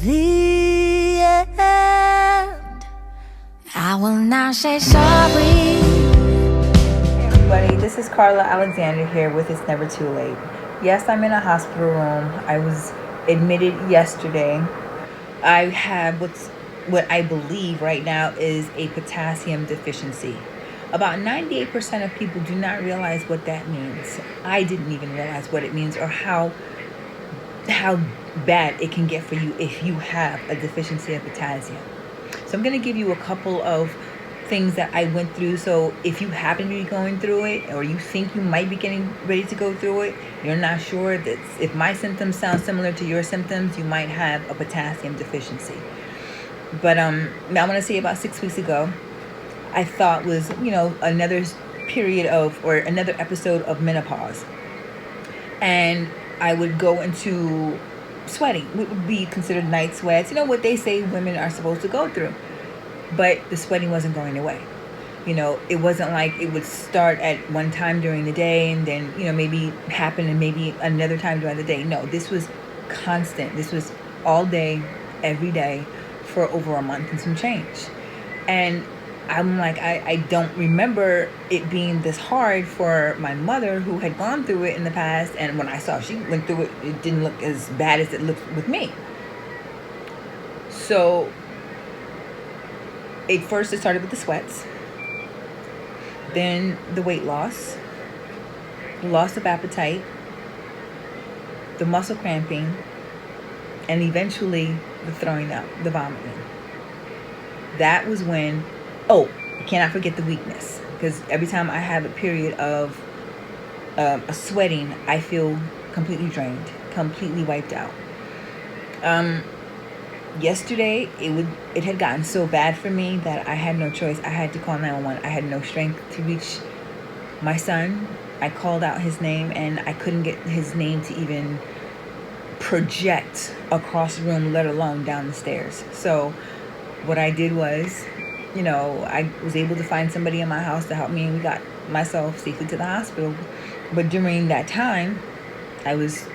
the end. I will not say sorry. Hey everybody, this is Carla Alexander here with It's Never Too Late. Yes, I'm in a hospital room. I was admitted yesterday. I have what I believe right now is a potassium deficiency. About 98% of people do not realize what that means. I didn't even realize what it means or how bad it can get for you if you have a deficiency of potassium. So I'm going to give you a couple of things that I went through. So if you happen to be going through it, or you think you might be getting ready to go through it, you're not sure that if my symptoms sound similar to your symptoms, you might have a potassium deficiency. But I want to say about 6 weeks ago, I thought was, another period of, or another episode of menopause. And I would go into sweating. It would be considered night sweats. You know what they say women are supposed to go through. But the sweating wasn't going away. It wasn't like it would start at one time during the day and then, maybe happen and maybe another time during the day. No, this was constant. This was all day, every day for over a month and some change. And I'm like, I don't remember it being this hard for my mother, who had gone through it in the past. And when I saw she went through it, it didn't look as bad as it looked with me. So it started with the sweats, then the weight loss, the loss of appetite, the muscle cramping, and eventually the throwing up, the vomiting. That was when, cannot forget the weakness, because every time I have a period of a sweating, I feel completely drained, completely wiped out. Yesterday, it had gotten so bad for me that I had no choice. I had to call 911. I had no strength to reach my son. I called out his name, and I couldn't get his name to even project across the room, let alone down the stairs. So what I did was, I was able to find somebody in my house to help me, and we got myself safely to the hospital. But during that time, I was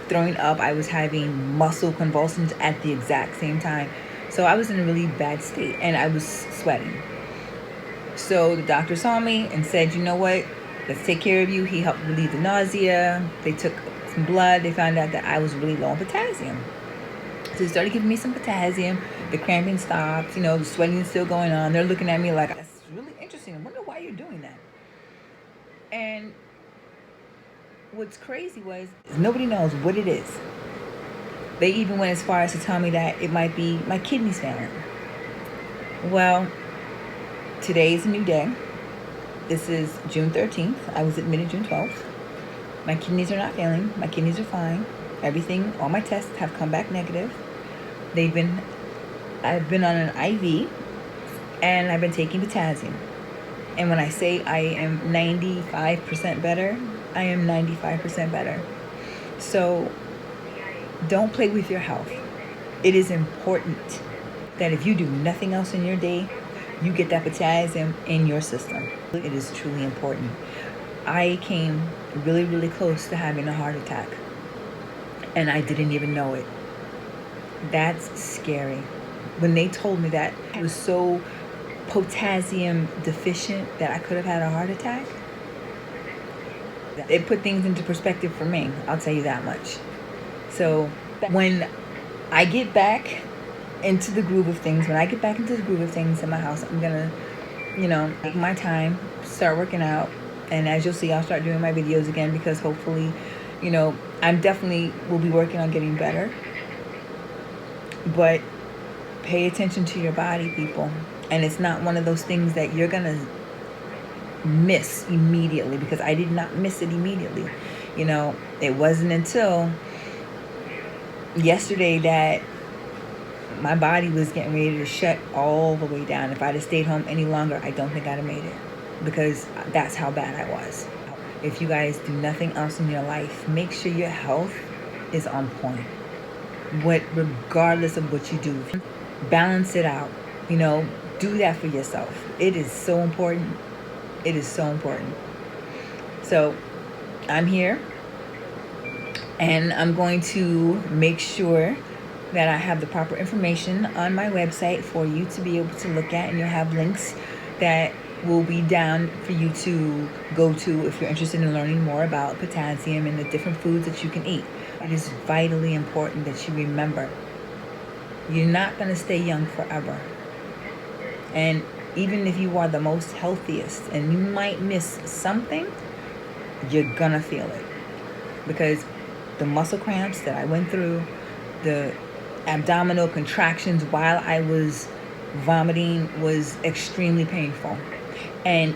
throwing up. I was having muscle convulsions at the exact same time. So I was in a really bad state, and I was sweating. So the doctor saw me and said, you know what, let's take care of you. He helped relieve the nausea. They took some blood. They found out that I was really low on potassium. So they started giving me some potassium. The cramping stopped. The sweating is still going on. They're looking at me like, that's really interesting. I wonder why you're doing that. And what's crazy was nobody knows what it is. They even went as far as to tell me that it might be my kidneys failing. Well, today is a new day. This is June 13th. I was admitted June 12th. My kidneys are not failing. My kidneys are fine. Everything, all my tests have come back negative. I've been on an IV, and I've been taking potassium. And when I say I am 95% better, I am 95% better. So don't play with your health. It is important that if you do nothing else in your day, you get that potassium in your system. It is truly important. I came really, really close to having a heart attack, and I didn't even know it. That's scary. When they told me that I was so potassium deficient that I could have had a heart attack, it put things into perspective for me. I'll tell you that much. So when I get back into the groove of things, in my house, I'm gonna, take my time, start working out. And as you'll see, I'll start doing my videos again, because hopefully, I'm definitely will be working on getting better. But pay attention to your body, people. And it's not one of those things that you're gonna miss immediately, because I did not miss it immediately. It wasn't until yesterday that my body was getting ready to shut all the way down. If I'd have stayed home any longer, I don't think I'd have made it, because that's how bad I was. If you guys do nothing else in your life, make sure your health is on point. Regardless of what you do, balance it out. Do that for yourself. It is so important. It is so important. So I'm here, and I'm going to make sure that I have the proper information on my website for you to be able to look at, and you'll have links that will be down for you to go to if you're interested in learning more about potassium and the different foods that you can eat. It is vitally important that you remember you're not going to stay young forever. And even if you are the most healthiest and you might miss something, you're going to feel it. Because the muscle cramps that I went through, the abdominal contractions while I was vomiting was extremely painful. And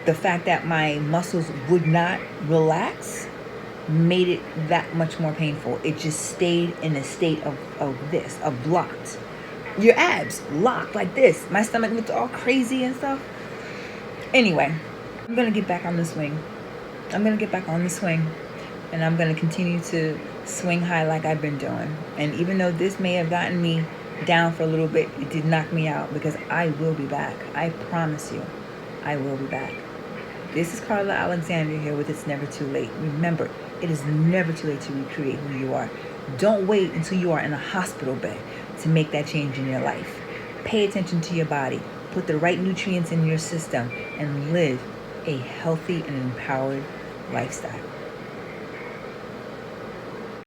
the fact that my muscles would not relax made it that much more painful. It just stayed in a state of blocked. Your abs locked like this. My stomach looked all crazy and stuff. Anyway, I'm going to get back on the swing. I'm going to get back on the swing. And I'm going to continue to swing high like I've been doing. And even though this may have gotten me down for a little bit, it did knock me out, because I will be back. I promise you, I will be back. This is Carla Alexander here with It's Never Too Late. Remember, it is never too late to recreate who you are. Don't wait until you are in a hospital bed to make that change in your life. Pay attention to your body. Put the right nutrients in your system and live a healthy and empowered lifestyle.